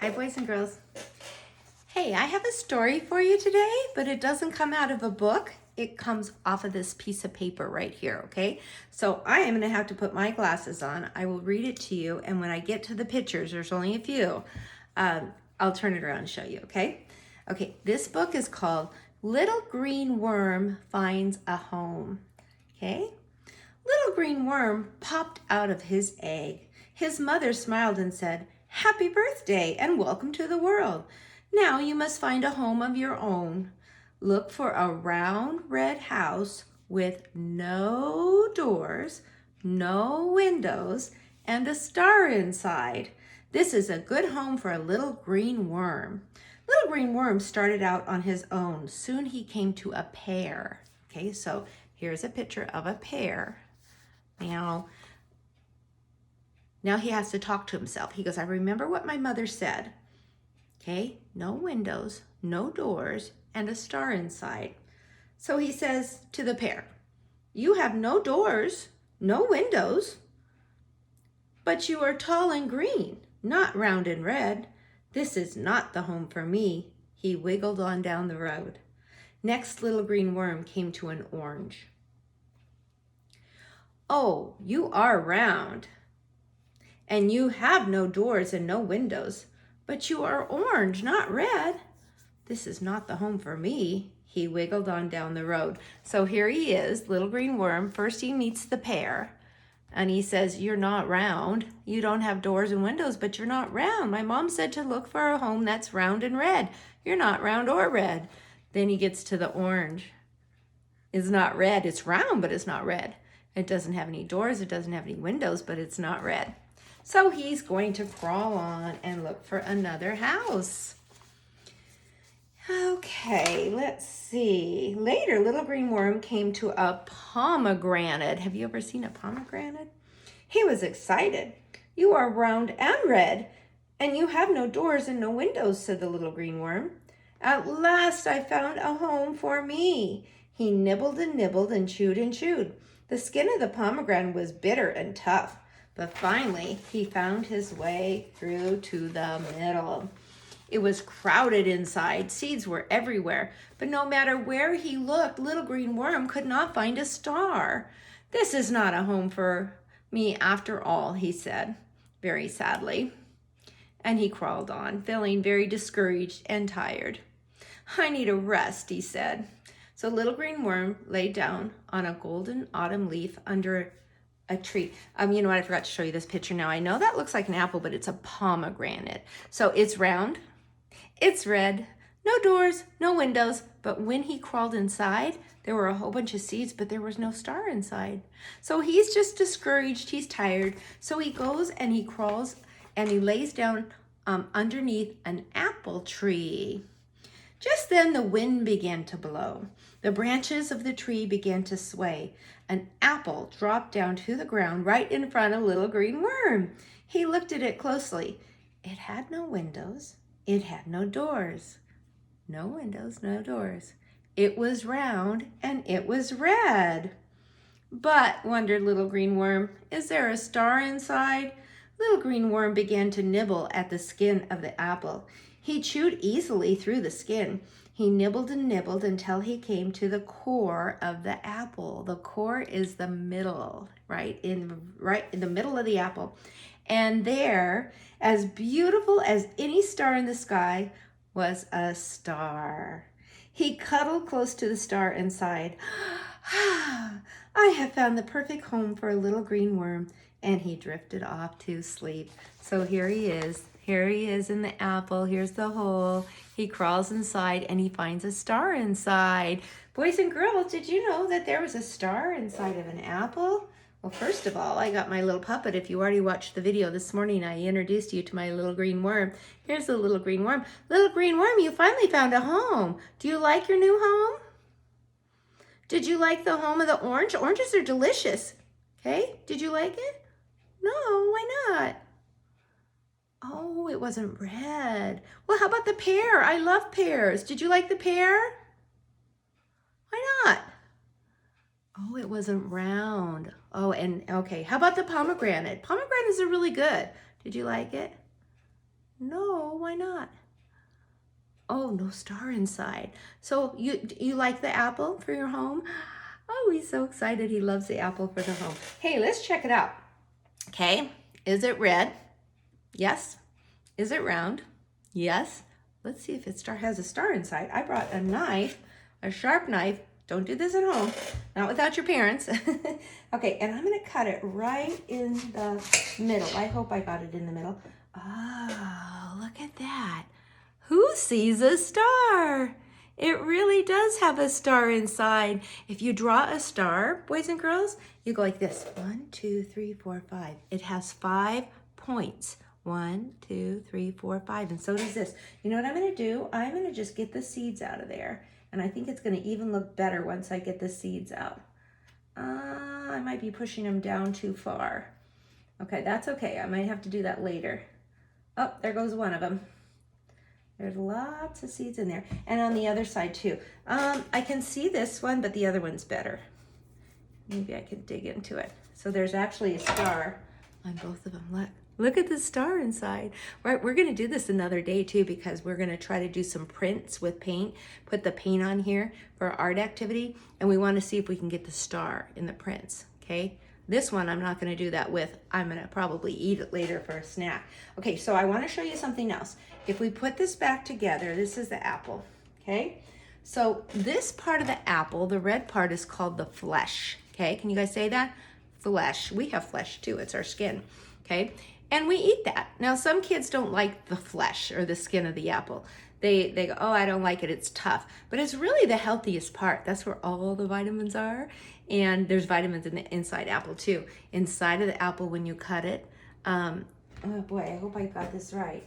Hi, boys and girls. Hey, I have a story for you today, but it doesn't come out of a book. It comes off of this piece of paper right here, okay? So I am gonna have to put my glasses on. I will read it to you, and when I get to the pictures, there's only a few, I'll turn it around and show you, okay? Okay, this book is called Little Green Worm Finds a Home, okay? Little Green Worm popped out of his egg. His mother smiled and said, "Happy birthday and welcome to the world. Now you must find a home of your own. Look for a round red house with no doors, no windows, and a star inside. This is a good home for a little green worm." Little Green Worm started out on his own. Soon he came to a pear. Okay, so here's a picture of a pear. Now he has to talk to himself. He goes, "I remember what my mother said." Okay, no windows, no doors, and a star inside. So he says to the pear, "You have no doors, no windows, but you are tall and green, not round and red. This is not the home for me." He wiggled on down the road. Next, Little Green Worm came to an orange. "Oh, you are round, and you have no doors and no windows, but you are orange, not red. This is not the home for me." He wiggled on down the road. So here he is, Little Green Worm. First he meets the pear, and he says, "You're not round. You don't have doors and windows, but you're not round. My mom said to look for a home that's round and red. You're not round or red." Then he gets to the orange. It's not red. It's round, but it's not red. It doesn't have any doors. It doesn't have any windows, but it's not red. So he's going to crawl on and look for another house. Okay, let's see. Later, Little Green Worm came to a pomegranate. Have you ever seen a pomegranate? He was excited. "You are round and red, and you have no doors and no windows," said the Little Green Worm. "At last I found a home for me." He nibbled and chewed and chewed. The skin of the pomegranate was bitter and tough, but finally he found his way through to the middle. It was crowded inside. Seeds were everywhere, but no matter where he looked, Little Green Worm could not find a star. "This is not a home for me after all," he said, very sadly. And he crawled on, feeling very discouraged and tired. "I need a rest," he said. So Little Green Worm lay down on a golden autumn leaf under a tree. You know what? I forgot to show you this picture now. I know that looks like an apple, but it's a pomegranate. So it's round, it's red, no doors, no windows, but when he crawled inside, there were a whole bunch of seeds, but there was no star inside. So he's just discouraged, he's tired. So he goes and he crawls and he lays down underneath an apple tree. Just then the wind began to blow. The branches of the tree began to sway. An apple dropped down to the ground right in front of Little Green Worm. He looked at it closely. It had no windows. It had no doors. No windows, no doors. It was round and it was red. "But," wondered Little Green Worm, "is there a star inside?" Little Green Worm began to nibble at the skin of the apple. He chewed easily through the skin. He nibbled until he came to the core of the apple. The core is the middle, right in the middle of the apple. And there, as beautiful as any star in the sky, was a star. He cuddled close to the star and sighed. "I have found the perfect home for a little green worm." And he drifted off to sleep. So here he is. Here he is in the apple. Here's the hole. He crawls inside and he finds a star inside. Boys and girls, did you know that there was a star inside of an apple? Well, first of all, I got my little puppet. If you already watched the video this morning, I introduced you to my little green worm. Here's the little green worm. Little green worm, you finally found a home. Do you like your new home? Did you like the home of the orange? Oranges are delicious. Okay, did you like it? No, why not? Oh, it wasn't red. Well, how about the pear? I love pears. Did you like the pear? Why not? Oh, it wasn't round. Oh, and okay, how about the pomegranate? Pomegranates are really good. Did you like it? No, why not? Oh, no star inside. So you like the apple for your home? Oh, he's so excited. He loves the apple for the home. Hey, let's check it out. Okay, is it red? Yes. Is it round? Yes. Let's see if it has a star inside. I brought a knife, a sharp knife. Don't do this at home, not without your parents. Okay, and I'm gonna cut it right in the middle. I hope I got it in the middle. Oh, look at that. Who sees a star? It really does have a star inside. If you draw a star, boys and girls, you go like this. 1, 2, 3, 4, 5. It has 5 points. 1, 2, 3, 4, 5. And so does this. You know what I'm going to do? I'm going to just get the seeds out of there. And I think it's going to even look better once I get the seeds out. I might be pushing them down too far. Okay, that's okay. I might have to do that later. Oh, there goes one of them. There's lots of seeds in there. And on the other side too. I can see this one, but the other one's better. Maybe I could dig into it. So there's actually a star on both of them. Look at the star inside. We're going to do this another day too, because we're going to try to do some prints with paint, put the paint on here for our art activity. And we want to see if we can get the star in the prints. Okay. This one I'm not going to do that with. I'm going to probably eat it later for a snack. Okay, so I want to show you something else. If we put this back together, this is the apple, okay? So this part of the apple, the red part, is called the flesh, okay? Can you guys say that? Flesh. We have flesh too. It's our skin, okay? And we eat that. Now, some kids don't like the flesh or the skin of the apple. They go, oh, I don't like it, it's tough. But it's really the healthiest part. That's where all the vitamins are. And there's vitamins in the inside apple too. Inside of the apple when you cut it. Oh boy, I hope I got this right.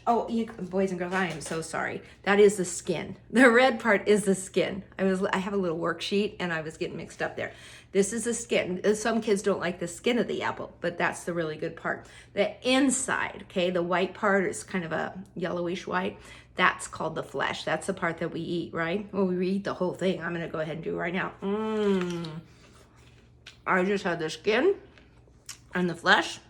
Oh, boys and girls, I am so sorry. That is the skin. The red part is the skin. I have a little worksheet and I was getting mixed up there. This is the skin. Some kids don't like the skin of the apple, but that's the really good part. The inside, okay, the white part is kind of a yellowish white. That's called the flesh. That's the part that we eat, right? Well, we eat the whole thing. I'm gonna go ahead and do it right now. I just had the skin and the flesh,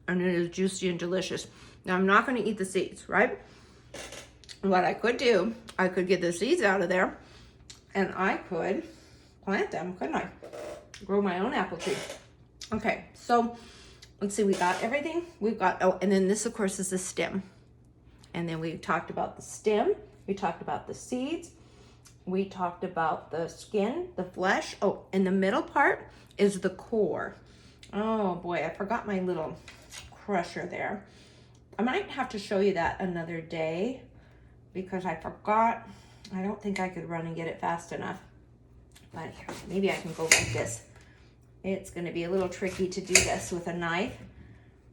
and it is juicy and delicious. Now, I'm not going to eat the seeds, right? What I could do, I could get the seeds out of there, and I could plant them, couldn't I? Grow my own apple tree. Okay, so let's see, we got everything. We've got, oh, and then this, of course, is the stem. And then we talked about the stem. We talked about the seeds. We talked about the skin, the flesh. Oh, and the middle part is the core. Oh, boy, I forgot my little crusher there. I might have to show you that another day because I forgot. I don't think I could run and get it fast enough. But maybe I can go like this. It's going to be a little tricky to do this with a knife.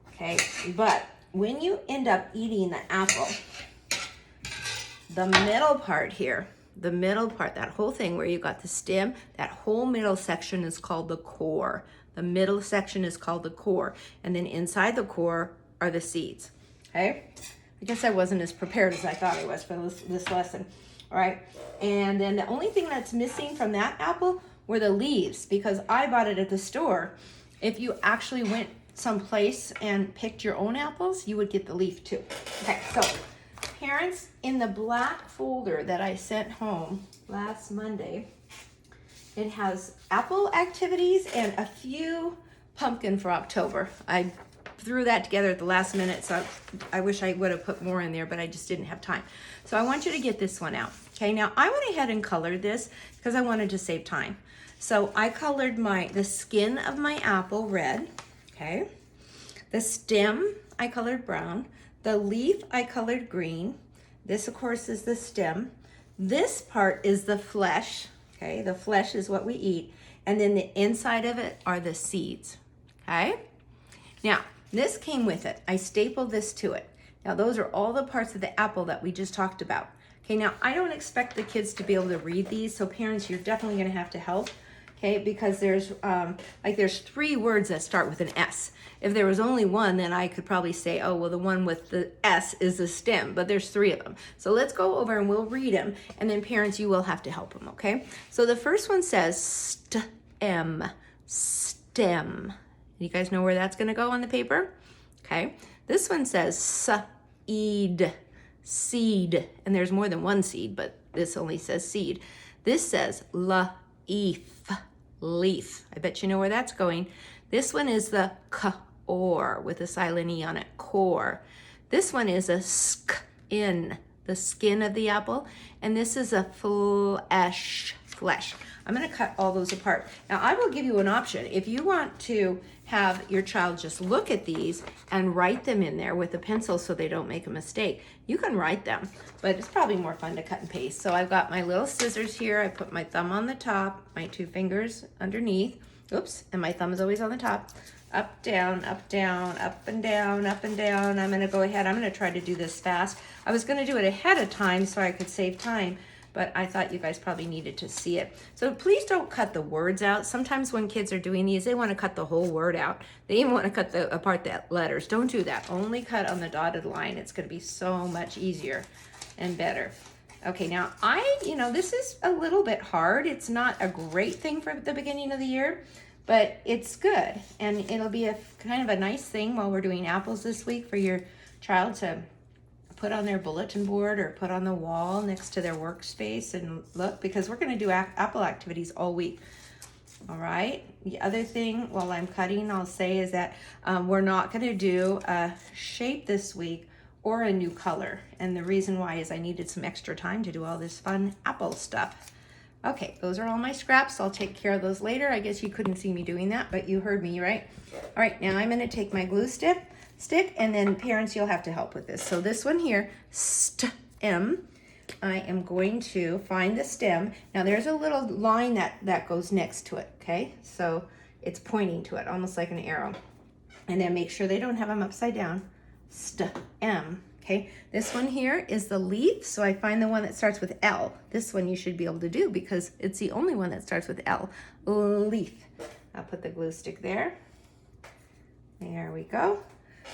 Okay, but when you end up eating the apple, the middle part here, the middle part, that whole thing where you got the stem, that whole middle section is called the core. The middle section is called the core. And then inside the core are the seeds. Okay, I guess I wasn't as prepared as I thought I was for this lesson. All right, and then the only thing that's missing from that apple were the leaves because I bought it at the store. If you actually went someplace and picked your own apples, you would get the leaf too. Okay, so parents, in the black folder that I sent home last Monday, it has apple activities and a few pumpkin for October. I threw that together at the last minute, so I wish I would have put more in there, but I just didn't have time. So I want you to get this one out. Okay, now I went ahead and colored this because I wanted to save time. So I colored the skin of my apple red, okay? The stem I colored brown. The leaf I colored green. This, of course, is the stem. This part is the flesh, okay? The flesh is what we eat. And then the inside of it are the seeds, okay? Now, this came with it. I stapled this to it. Now, those are all the parts of the apple that we just talked about. Okay, now I don't expect the kids to be able to read these, so parents, you're definitely gonna have to help, okay? Because there's 3 words that start with an S. If there was only one, then I could probably say, oh, well, the one with the S is the stem, but there's 3 of them. So let's go over and we'll read them, and then parents, you will have to help them, okay? So the first one says stem, stem. You guys know where that's going to go on the paper? Okay. This one says seed, seed. And there's more than one seed, but this only says seed. This says leaf, leaf. I bet you know where that's going. This one is the core with a silent E on it, core. This one is a skin, the skin of the apple. And this is a flesh, flesh. I'm going to cut all those apart. Now, I will give you an option. If you want to have your child just look at these and write them in there with a pencil so they don't make a mistake, you can write them, but it's probably more fun to cut and paste. So I've got my little scissors here. I put my thumb on the top, my 2 fingers underneath. Oops, and my thumb is always on the top. Up, down, up, down, up and down, up and down. I'm going to go ahead. I'm going to try to do this fast. I was going to do it ahead of time so I could save time, but I thought you guys probably needed to see it. So please don't cut the words out. Sometimes when kids are doing these, they want to cut the whole word out. They even want to cut apart the letters. Don't do that. Only cut on the dotted line. It's going to be so much easier and better. Okay, now this is a little bit hard. It's not a great thing for the beginning of the year, but it's good. And it'll be a kind of a nice thing while we're doing apples this week for your child to put on their bulletin board or put on the wall next to their workspace and look, because we're going to do apple activities all week. All right. The other thing while I'm cutting, I'll say is that we're not going to do a shape this week or a new color. And the reason why is I needed some extra time to do all this fun apple stuff. Okay, those are all my scraps. I'll take care of those later. I guess you couldn't see me doing that, but you heard me, right? All right, now I'm going to take my glue stick, and then parents, you'll have to help with this. So this one here, stem, I am going to find the stem. Now there's a little line that goes next to it, okay? So it's pointing to it, almost like an arrow. And then make sure they don't have them upside down. Stem, okay? This one here is the leaf, so I find the one that starts with L. This one you should be able to do because it's the only one that starts with L, leaf. I'll put the glue stick there. There we go.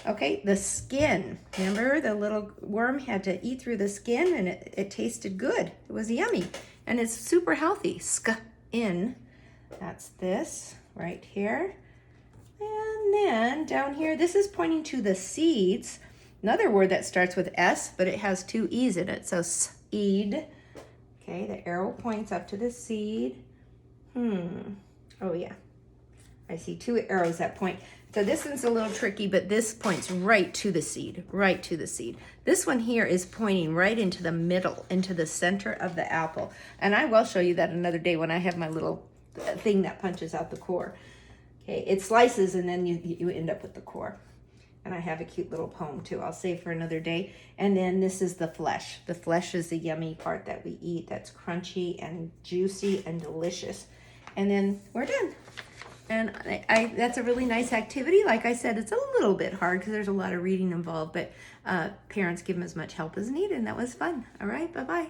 Okay, the skin. Remember the little worm had to eat through the skin and it tasted good. It was yummy and it's super healthy. Skin. That's this right here. And then down here, this is pointing to the seeds. Another word that starts with S, but it has 2 E's in it. So seed. Okay, the arrow points up to the seed. Oh yeah. I see 2 arrows that point. So this one's a little tricky, but this points right to the seed, right to the seed. This one here is pointing right into the middle, into the center of the apple. And I will show you that another day when I have my little thing that punches out the core. Okay, it slices and then you end up with the core. And I have a cute little poem too. I'll save for another day. And then this is the flesh. The flesh is the yummy part that we eat that's crunchy and juicy and delicious. And then we're done. And that's a really nice activity. Like I said, it's a little bit hard because there's a lot of reading involved, but parents give them as much help as needed, and that was fun. All right, bye-bye.